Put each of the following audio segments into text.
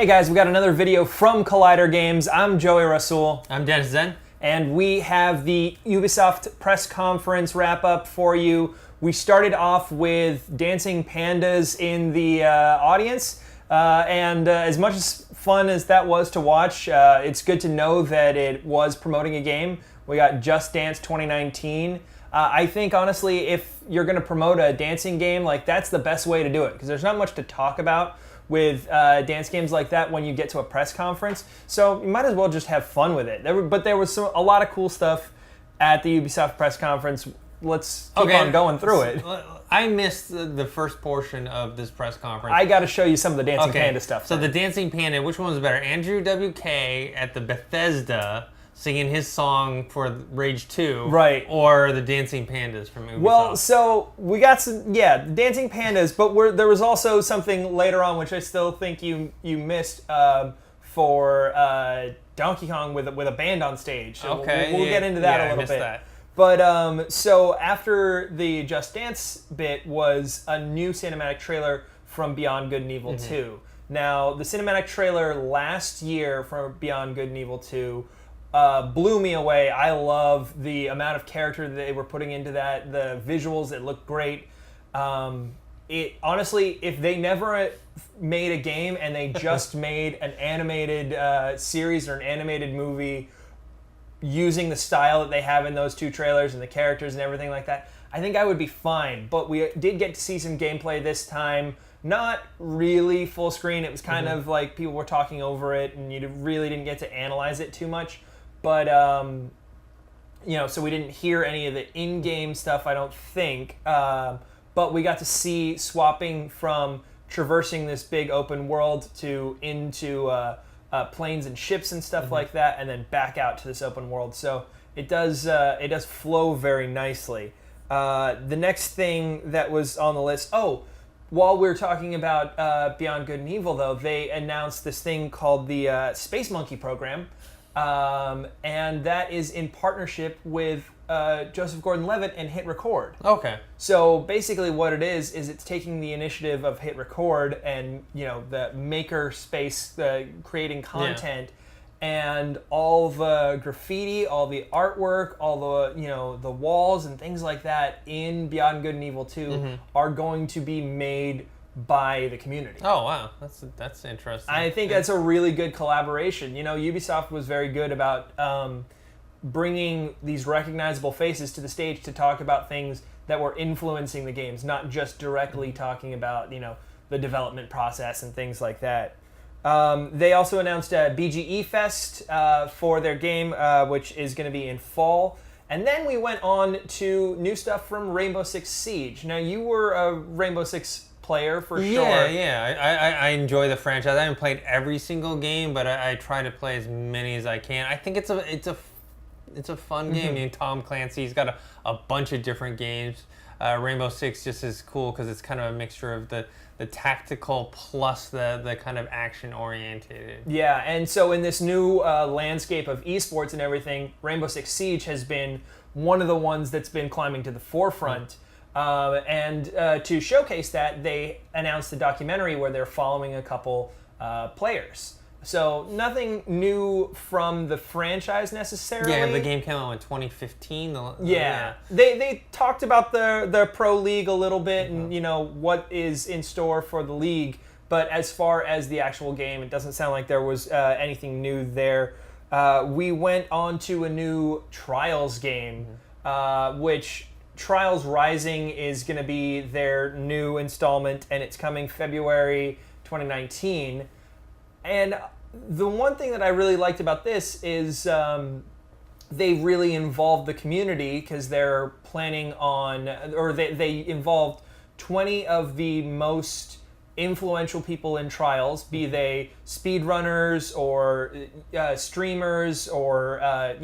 Hey guys, we got another video from Collider Games. I'm Joey Rassool. I'm Dennis Tzeng. And we have the Ubisoft press conference wrap up for you. We started off with dancing pandas in the audience. And as much as fun as that was to watch, it's good to know that it was promoting a game. We got Just Dance 2019. I think, honestly, if you're going to promote a dancing game, like that's the best way to do it, because there's not much to talk about with dance games like that when you get to a press conference. So you might as well just have fun with it. There was a lot of cool stuff at the Ubisoft press conference. Let's keep on going through it. I missed the first portion of this press conference. I got to show you some of the Dancing Panda stuff. So the Dancing Panda, which one was better? Andrew WK at the Bethesda singing his song for Rage 2, right? Or the Dancing Pandas from Ubisoft? Well, so we got some, Dancing Pandas, but there was also something later on which I still think you missed for Donkey Kong with a band on stage. So we'll get into that a little bit. That. But so after the Just Dance bit was a new cinematic trailer from Beyond Good and Evil 2. Now, the cinematic trailer last year for Beyond Good and Evil 2 blew me away. I love the amount of character that they were putting into that, the visuals, it looked great. It honestly, if they never made a game and they just made an animated series or an animated movie using the style that they have in those two trailers and the characters and everything like that, I think I would be fine. But we did get to see some gameplay this time. Not really full screen. It was kind of like people were talking over it and you really didn't get to analyze it too much. But, so we didn't hear any of the in-game stuff, I don't think. But we got to see swapping from traversing this big open world into planes and ships and stuff like that, and then back out to this open world. So it does flow very nicely. The next thing that was on the list, while we were talking about Beyond Good and Evil, though, they announced this thing called the Space Monkey Program. And that is in partnership with Joseph Gordon-Levitt and Hit Record. Okay. So basically what it is it's taking the initiative of Hit Record and, the maker space, creating content, and all the graffiti, all the artwork, all the, the walls and things like that in Beyond Good and Evil 2 are going to be made by the community. Oh wow, that's interesting. I think that's a really good collaboration. Ubisoft was very good about bringing these recognizable faces to the stage to talk about things that were influencing the games, not just directly talking about the development process and things like that. They also announced a BGE Fest for their game, which is going to be in fall. And then we went on to new stuff from Rainbow Six Siege. Now, you were a Rainbow Six player for sure. Yeah. I enjoy the franchise. I haven't played every single game, but I try to play as many as I can. I think it's a fun game. I mean, Tom Clancy's got a bunch of different games. Rainbow Six just is cool because it's kind of a mixture of the tactical plus the kind of action oriented. Yeah, and so in this new landscape of esports and everything, Rainbow Six Siege has been one of the ones that's been climbing to the forefront. And to showcase that, they announced a documentary where they're following a couple players. So nothing new from the franchise necessarily. Yeah, the game came out in 2015. They talked about the pro league a little bit and what is in store for the league. But as far as the actual game, it doesn't sound like there was anything new there. We went on to a new Trials game, which Trials Rising is going to be their new installment, and it's coming February 2019. And the one thing that I really liked about this is they really involved the community, because they're planning on, or they involved 20 of the most influential people in Trials, be they speedrunners or streamers or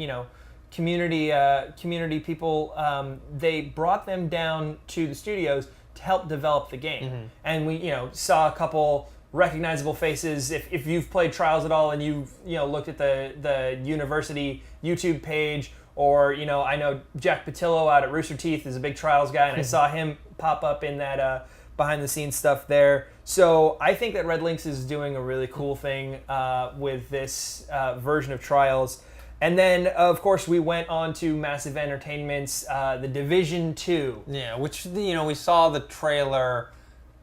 community people. They brought them down to the studios to help develop the game, and we saw a couple recognizable faces. If you've played Trials at all and you've looked at the university YouTube page, or I know Jack Patillo out at Rooster Teeth is a big Trials guy, and I saw him pop up in that behind the scenes stuff there. So I think that Red Lynx is doing a really cool thing with this version of Trials. And then, of course, we went on to Massive Entertainment's The Division 2. Yeah, which, we saw the trailer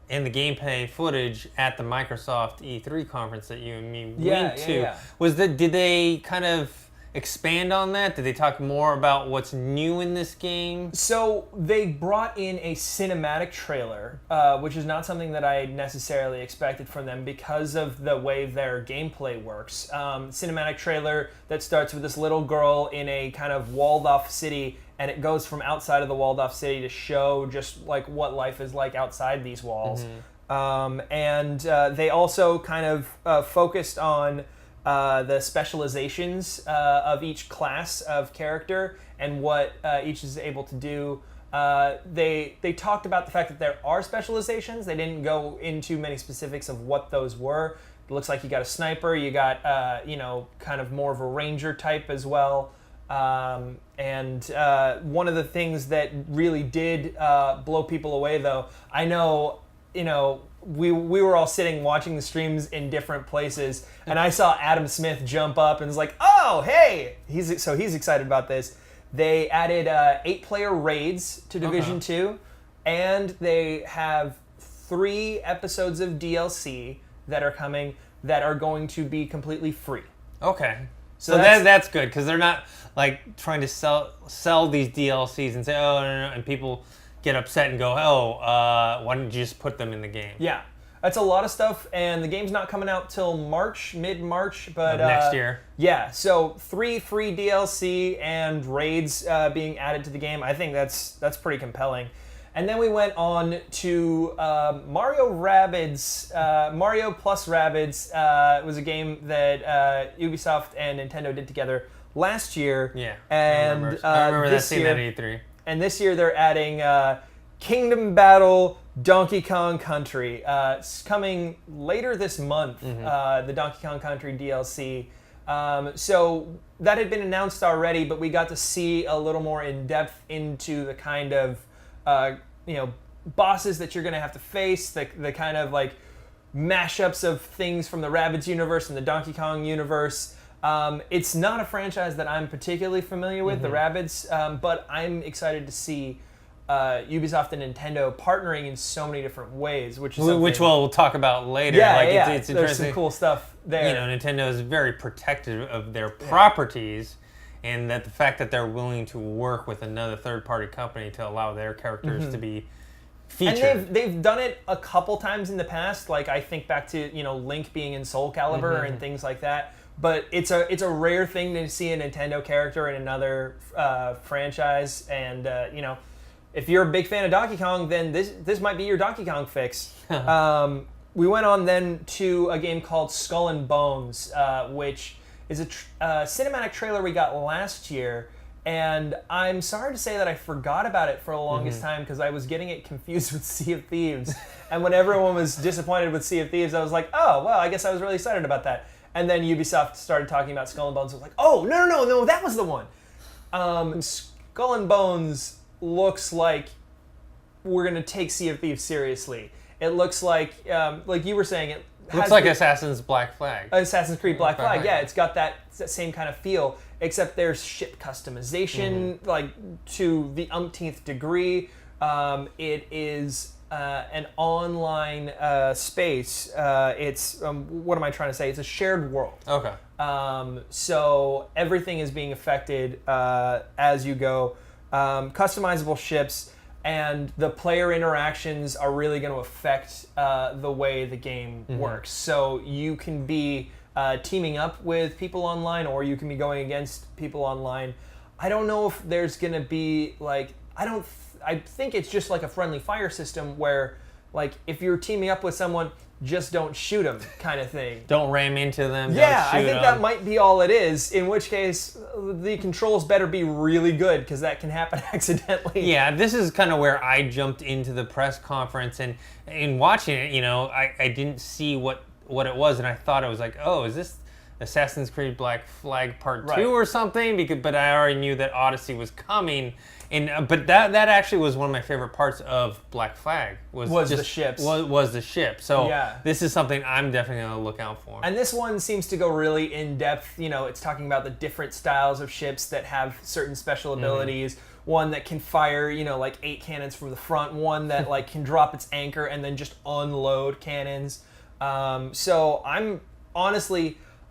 and the gameplay footage at the Microsoft E3 conference that you and me went to. Yeah. Did they kind of expand on that? Did they talk more about what's new in this game? So they brought in a cinematic trailer, which is not something that I necessarily expected from them because of the way their gameplay works. Cinematic trailer that starts with this little girl in a kind of walled-off city, and it goes from outside of the walled-off city to show just like what life is like outside these walls. And they also kind of focused on the specializations of each class of character and what each is able to do. They talked about the fact that there are specializations. They didn't go into many specifics of what those were. It looks like you got a sniper, you got kind of more of a ranger type as well. And one of the things that really did blow people away, though, I know, we were all sitting watching the streams in different places, and I saw Adam Smith jump up and was like, "Oh, hey!" He's excited about this. They added 8-player raids to Division 2, and they have 3 episodes of DLC that are coming that are going to be completely free. Okay. So that's good, because they're not like trying to sell these DLCs and say, "Oh, no," and people get upset and go, "Oh, why don't you just put them in the game?" Yeah, that's a lot of stuff, and the game's not coming out till mid-March, but next year. Yeah, so 3 free DLC and raids being added to the game. I think that's pretty compelling. And then we went on to Mario Rabbids. Mario plus Rabbids was a game that Ubisoft and Nintendo did together last year. Yeah, and I remember this that year, scene at E3. And this year they're adding Kingdom Battle Donkey Kong Country. It's coming later this month, the Donkey Kong Country DLC. So that had been announced already, but we got to see a little more in depth into the kind of bosses that you're going to have to face, the kind of like mashups of things from the Rabbids universe and the Donkey Kong universe. It's not a franchise that I'm particularly familiar with, the Rabbids, but I'm excited to see Ubisoft and Nintendo partnering in so many different ways, which we'll talk about later. Yeah, It's interesting. There's some cool stuff there. Nintendo is very protective of their properties, and that the fact that they're willing to work with another third-party company to allow their characters to be featured. And they've done it a couple times in the past. Like I think back to Link being in Soul Calibur and things like that. But it's a rare thing to see a Nintendo character in another franchise, and if you're a big fan of Donkey Kong, then this might be your Donkey Kong fix. We went on then to a game called Skull and Bones, which is a cinematic trailer we got last year, and I'm sorry to say that I forgot about it for the longest time because I was getting it confused with Sea of Thieves. And when everyone was disappointed with Sea of Thieves, I was like, oh, well, I guess I was really excited about that. And then Ubisoft started talking about Skull and Bones. I was like, oh, no, that was the one. Skull and Bones looks like we're going to take Sea of Thieves seriously. It looks like you were saying, it looks like Assassin's Black Flag. Assassin's Creed Black Flag, yeah. It's got that same kind of feel, except there's ship customization, like to the umpteenth degree. It is an online space. It's, what am I trying to say? It's a shared world. Okay. So everything is being affected as you go. Customizable ships, and the player interactions are really going to affect the way the game works. So you can be teaming up with people online, or you can be going against people online. I don't know if there's going to be I think it's just like a friendly fire system where, like, if you're teaming up with someone, just don't shoot them kind of thing. Don't ram into them. Yeah, I think that might be all it is, in which case the controls better be really good because that can happen accidentally. Yeah, this is kind of where I jumped into the press conference, and in watching it, I didn't see what it was, and I thought it was like, oh, is this Assassin's Creed Black Flag Part 2 or something, but I already knew that Odyssey was coming. And but that actually was one of my favorite parts of Black Flag was the ships. Was the ship. So this is something I'm definitely going to look out for. And this one seems to go really in depth. You know, it's talking about the different styles of ships that have certain special abilities. One that can fire, you know, like 8 cannons from the front. One that like can drop its anchor and then just unload cannons. So I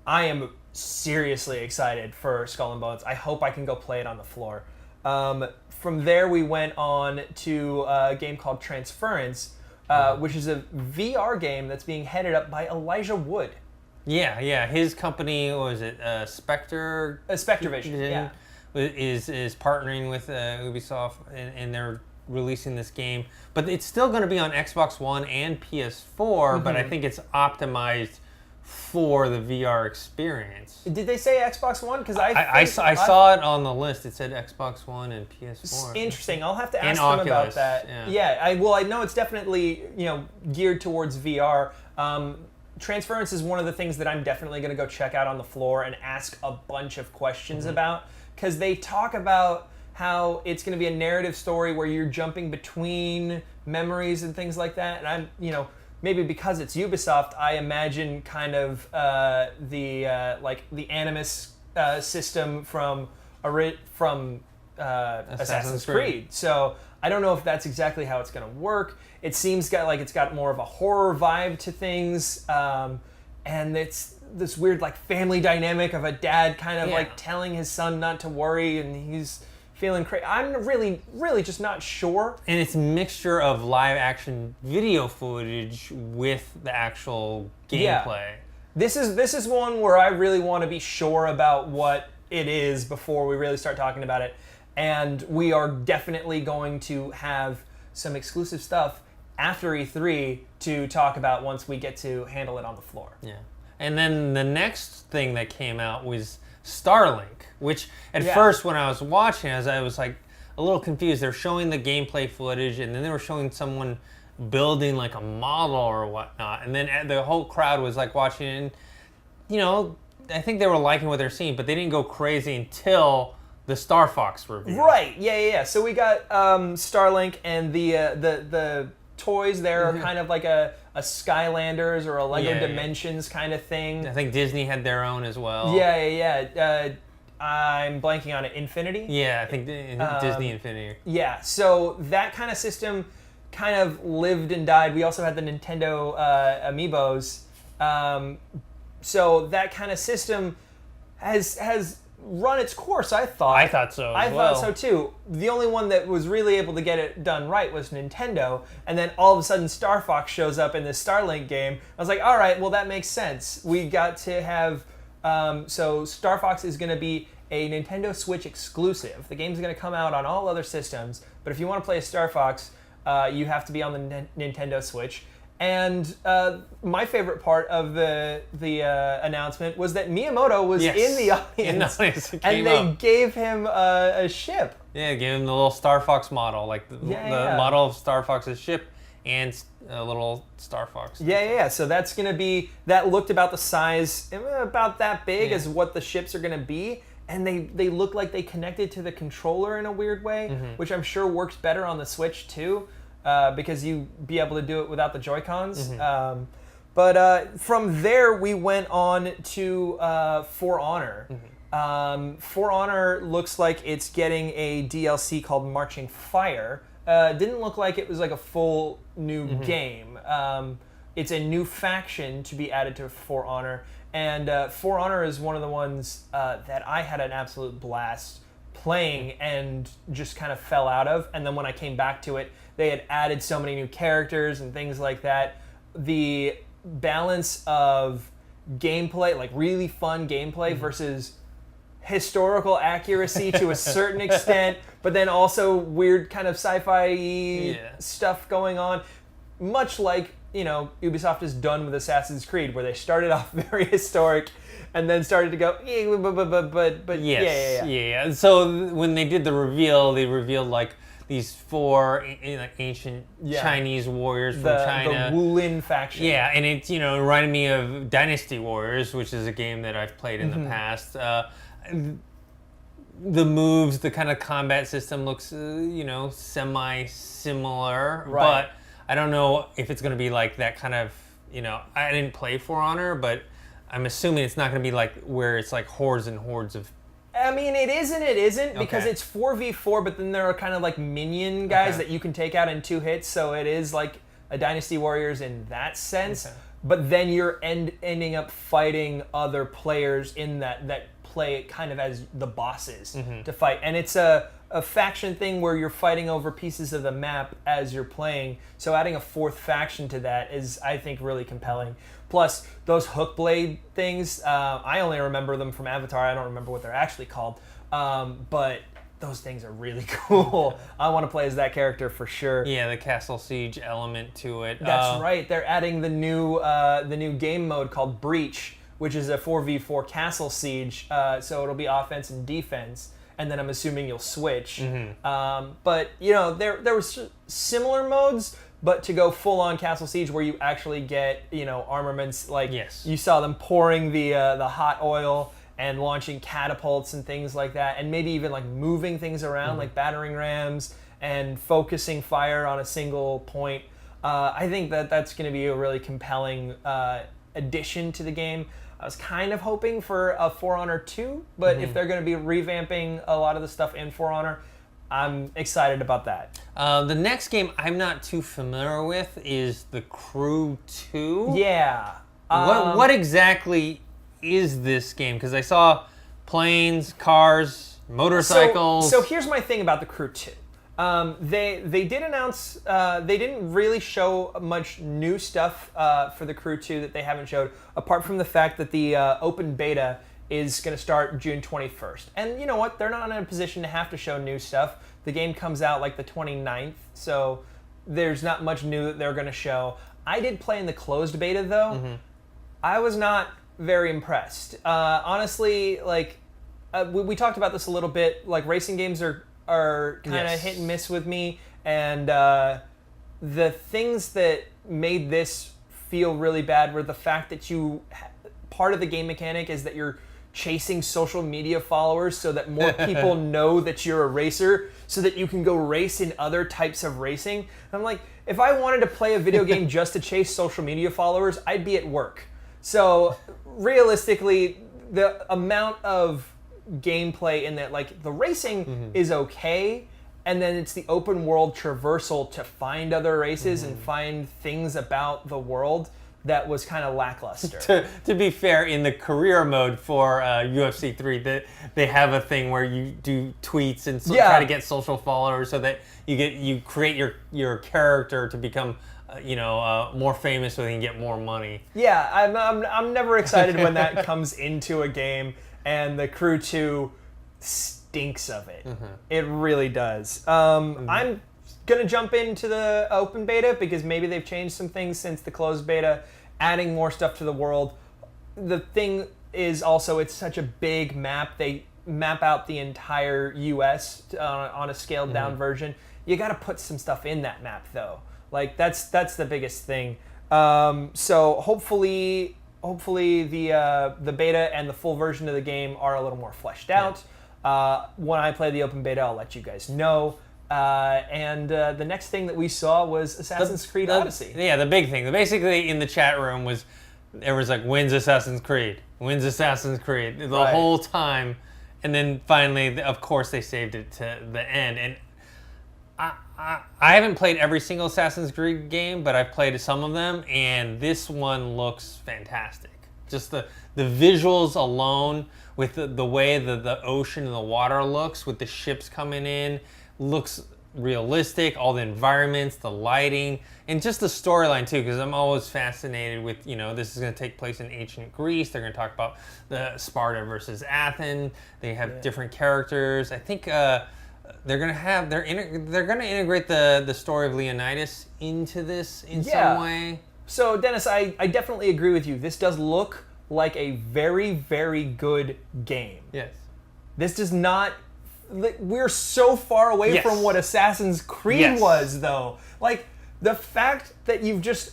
am seriously excited for Skull and Bones. I hope I can go play it on the floor. From there, we went on to a game called Transference, which is a VR game that's being headed up by Elijah Wood. Yeah. His company, what was it? Spectre? Spectrevision, yeah. Is partnering with Ubisoft, and they're releasing this game. But it's still going to be on Xbox One and PS4, but I think it's optimized for the VR experience. Did they say Xbox One? Because I saw it on the list. It said Xbox One and PS4. Interesting. I'll have to ask them about that. Yeah. I know it's definitely geared towards VR. Transference is one of the things that I'm definitely going to go check out on the floor and ask a bunch of questions about, because they talk about how it's going to be a narrative story where you're jumping between memories and things like that. And I'm maybe because it's Ubisoft, I imagine kind of the Animus system from Assassin's Creed. So I don't know if that's exactly how it's going to work. It seems like it's got more of a horror vibe to things, and it's this weird like family dynamic of a dad kind of like telling his son not to worry, and he's feeling crazy. I'm really, really just not sure. And it's a mixture of live action video footage with the actual gameplay. This is one where I really want to be sure about what it is before we really start talking about it. And we are definitely going to have some exclusive stuff after E3 to talk about once we get to handle it on the floor. Yeah. And then the next thing that came out was Starlink, which at first when I was watching, I was like a little confused. They're showing the gameplay footage, and then they were showing someone building like a model or whatnot, and then the whole crowd was like watching it, and I think they were liking what they're seeing, but they didn't go crazy until the Star Fox review. Right, yeah. So we got Starlink, and the toys there are kind of like a Skylanders or a Lego Dimensions kind of thing. I think Disney had their own as well. Yeah. I'm blanking on it. Infinity? Yeah, I think Disney Infinity. Yeah, so that kind of system kind of lived and died. We also had the Nintendo Amiibos. So that kind of system has run its course, I thought. I thought so as well. I thought so too. The only one that was really able to get it done right was Nintendo, and then all of a sudden Star Fox shows up in this Starlink game. I was like, all right, well that makes sense. We got to have, so Star Fox is going to be a Nintendo Switch exclusive. The game's going to come out on all other systems, but if you want to play a Star Fox, you have to be on the Nintendo Switch. And my favorite part of the announcement was that Miyamoto was in the audience, and they gave him a ship. Yeah, gave him the little Star Fox model, like the model of Star Fox's ship and a little Star Fox. Yeah. So that's going to be, that looked about the size, about that big as what the ships are going to be. And they look like they connected to the controller in a weird way, which I'm sure works better on the Switch too. Because you be able to do it without the Joy-Cons. But from there, we went on to For Honor. For Honor looks like it's getting a DLC called Marching Fire. Didn't look like it was like a full new game. It's a new faction to be added to For Honor. And For Honor is one of the ones that I had an absolute blast playing and just kind of fell out of. And then when I came back to it, they had added so many new characters and things like that. The balance of gameplay, like really fun gameplay versus historical accuracy to a certain extent, but then also weird kind of sci-fi stuff going on. Much like, Ubisoft has done with Assassin's Creed, where they started off very historic and then started to go, but yes. Yeah. So when they did the reveal, they revealed like these four ancient Chinese warriors from China. The Wulin faction. Yeah, and it reminded me of Dynasty Warriors, which is a game that I've played in the past. The moves, the kind of combat system looks, semi-similar, but I don't know if it's going to be like that kind of, I didn't play For Honor, but I'm assuming it's not going to be like where it's like hordes and hordes of... I mean, it is and it isn't, because it's 4v4, but then there are kind of like minion guys that you can take out in 2 hits, so it is like a Dynasty Warriors in that sense, but then you're ending up fighting other players in that play it kind of as the bosses to fight. And it's a faction thing where you're fighting over pieces of the map as you're playing. So adding a 4th faction to that is, I think, really compelling. Plus, those hook blade things, I only remember them from Avatar. I don't remember what they're actually called. But those things are really cool. I want to play as that character for sure. Yeah, the Castle Siege element to it. That's right. They're adding the new game mode called Breach, which is a 4v4 castle siege, so it'll be offense and defense, and then I'm assuming you'll switch. But, there were similar modes, but to go full-on castle siege where you actually get, armaments, like you saw them pouring the hot oil and launching catapults and things like that, and maybe even like moving things around, like battering rams, and focusing fire on a single point. I think that's going to be a really compelling addition to the game. I was kind of hoping for a For Honor 2, but if they're going to be revamping a lot of the stuff in For Honor, I'm excited about that. The next game I'm not too familiar with is The Crew 2. Yeah. What exactly is this game? Because I saw planes, cars, motorcycles. So here's my thing about The Crew 2. They did announce, they didn't really show much new stuff for The Crew 2 that they haven't showed, apart from the fact that the open beta is going to start June 21st. And you know what? They're not in a position to have to show new stuff. The game comes out like the 29th, so there's not much new that they're going to show. I did play in the closed beta, though. I was not very impressed. Honestly, like, we talked about this a little bit. Like, racing games are kind of hit and miss with me, and the things that made this feel really bad were the fact that part of the game mechanic is that you're chasing social media followers so that more people know that you're a racer, so that you can go race in other types of racing. And I'm like, if I wanted to play a video game just to chase social media followers, I'd be at work. So realistically, the amount of gameplay in that, like, the racing is okay, and then it's the open world traversal to find other races and find things about the world that was kind of lackluster. To be fair, in the career mode for UFC 3, they have a thing where you do tweets and try to get social followers, so that you create your character to become more famous, so they can get more money. Yeah, I'm never excited when that comes into a game, and The Crew 2 stinks of it. It really does. I'm going to jump into the open beta because maybe they've changed some things since the closed beta, adding more stuff to the world. The thing is also, it's such a big map. They map out the entire US on a scaled down version. You got to put some stuff in that map, though. Like, that's the biggest thing. So hopefully the beta and the full version of the game are a little more fleshed out. When I play the open beta, I'll let you guys know. And the next thing that we saw was Assassin's Creed Odyssey. Yeah, the big thing. Basically, in the chat room there was like, when's Assassin's Creed? When's Assassin's Creed? The whole time. And then finally, of course, they saved it to the end. And I haven't played every single Assassin's Creed game, but I've played some of them, and this one looks fantastic. Just the visuals alone, with the way the ocean and the water looks, with the ships coming in, looks realistic. All the environments, the lighting, and just the storyline too, because I'm always fascinated with, this is going to take place in ancient Greece. They're going to talk about the Sparta versus Athens. They have different characters. I think they're going to integrate the story of Leonidas into this in some way. So Dennis, I definitely agree with you. This does look like a very, very good game. Yes. This does not we're so far away from what Assassin's Creed was, though. Like, the fact that you've just...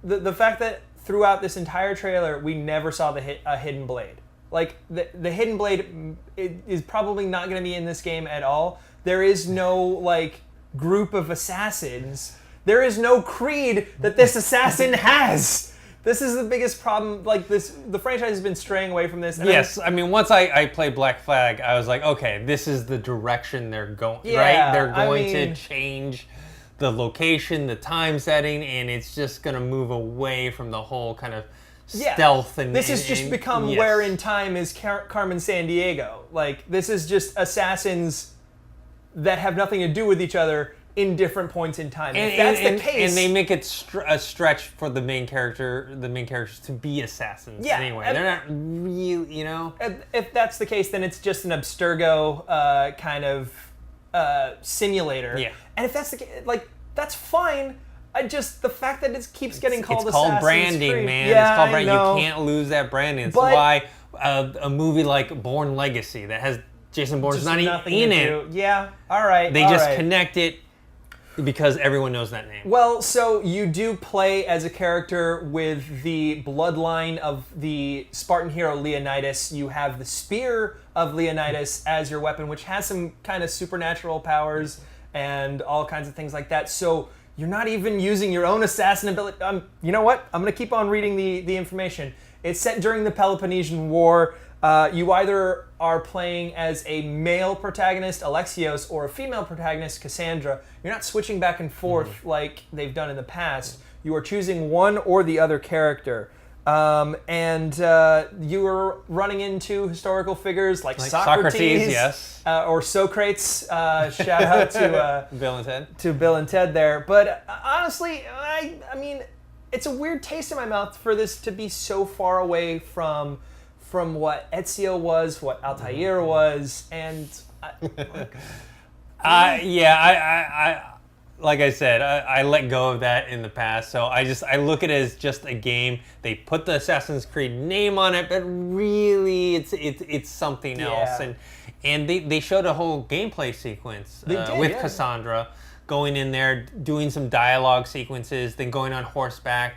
The fact that throughout this entire trailer, we never saw a hidden blade. Like, the hidden blade is probably not going to be in this game at all. There is no, like, group of assassins. There is no creed that this assassin has. This is the biggest problem. Like, the franchise has been straying away from this. Yes, I mean, once I played Black Flag, I was like, okay, this is the direction they're going, right? They're going to change the location, the time setting, and it's just going to move away from the whole kind of stealth. And this has just become where in time is Carmen Sandiego. Like, this is just assassins that have nothing to do with each other in different points in time. If that's the case, and they make it a stretch for the main characters to be assassins. Anyway, they're not real, you know. If that's the case, then it's just an Abstergo kind of simulator. Yeah. And if that's the case, like, that's fine. The fact that it keeps getting called Assassin's Creed. It's called branding, man. Yeah, it's called branding. You can't lose that branding. It's why a movie like Bourne Legacy that has Jason Bourne's not even in it. Yeah, all right. They just connect it because everyone knows that name. Well, so you do play as a character with the bloodline of the Spartan hero Leonidas. You have the spear of Leonidas as your weapon, which has some kind of supernatural powers and all kinds of things like that. So you're not even using your own assassin ability. You know what? I'm going to keep on reading the information. It's set during the Peloponnesian War. You either are playing as a male protagonist, Alexios, or a female protagonist, Cassandra. You're not switching back and forth like they've done in the past. You are choosing one or the other character. And you are running into historical figures like Socrates, yes. Or Socrates. Shout out to Bill and Ted. To Bill and Ted there. But honestly, I mean, it's a weird taste in my mouth for this to be so far away from what Ezio was, what Altair was, and I like I said, I let go of that in the past. So I look at it as just a game. They put the Assassin's Creed name on it, but really it's something else. And they showed a whole gameplay sequence with Cassandra going in there, doing some dialogue sequences, then going on horseback,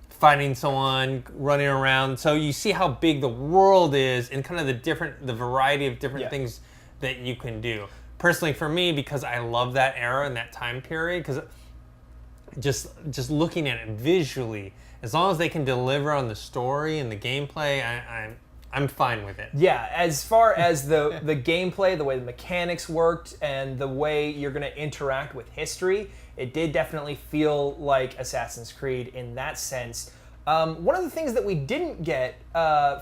fighting someone, running around. So you see how big the world is and kind of the variety of different things that you can do. Personally, for me, because I love that era and that time period, because just looking at it visually, as long as they can deliver on the story and the gameplay, I'm fine with it. Yeah, as far as the gameplay, the way the mechanics worked, and the way you're going to interact with history, it did definitely feel like Assassin's Creed in that sense. One of the things that we didn't get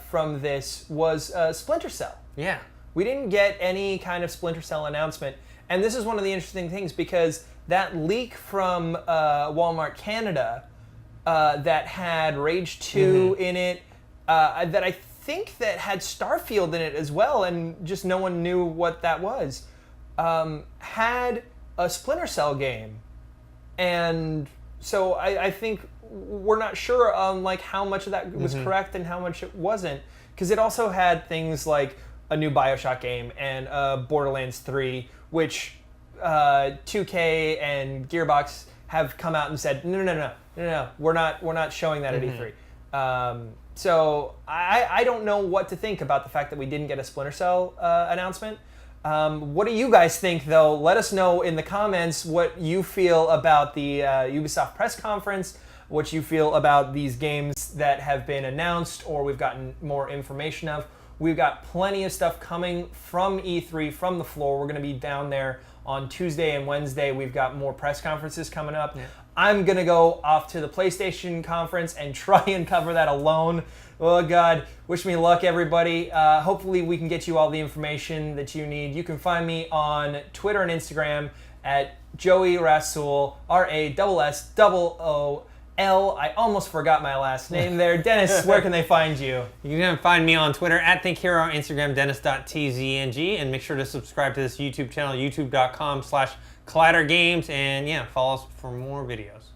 from this was Splinter Cell. Yeah. We didn't get any kind of Splinter Cell announcement. And this is one of the interesting things, because that leak from Walmart Canada that had Rage 2 in it, that I think that had Starfield in it as well, and just no one knew what that was, had a Splinter Cell game. And so I think we're not sure on like how much of that was correct and how much it wasn't, because it also had things like a new BioShock game and Borderlands 3, which 2K and Gearbox have come out and said no, we're not showing that at E3. So I don't know what to think about the fact that we didn't get a Splinter Cell announcement. What do you guys think, though? Let us know in the comments what you feel about the Ubisoft press conference, what you feel about these games that have been announced or we've gotten more information of. We've got plenty of stuff coming from E3, from the floor. We're going to be down there on Tuesday and Wednesday. We've got more press conferences coming up. Yeah. I'm going to go off to the PlayStation conference and try and cover that alone. Oh, God. Wish me luck, everybody. Hopefully, we can get you all the information that you need. You can find me on Twitter and Instagram at Joey Rassool, RASSOOL. I almost forgot my last name there. Dennis, where can they find you? You can find me on Twitter at ThinkHero, Instagram, Dennis.tzng, and make sure to subscribe to this YouTube channel, youtube.com/ColliderGames, and follow us for more videos.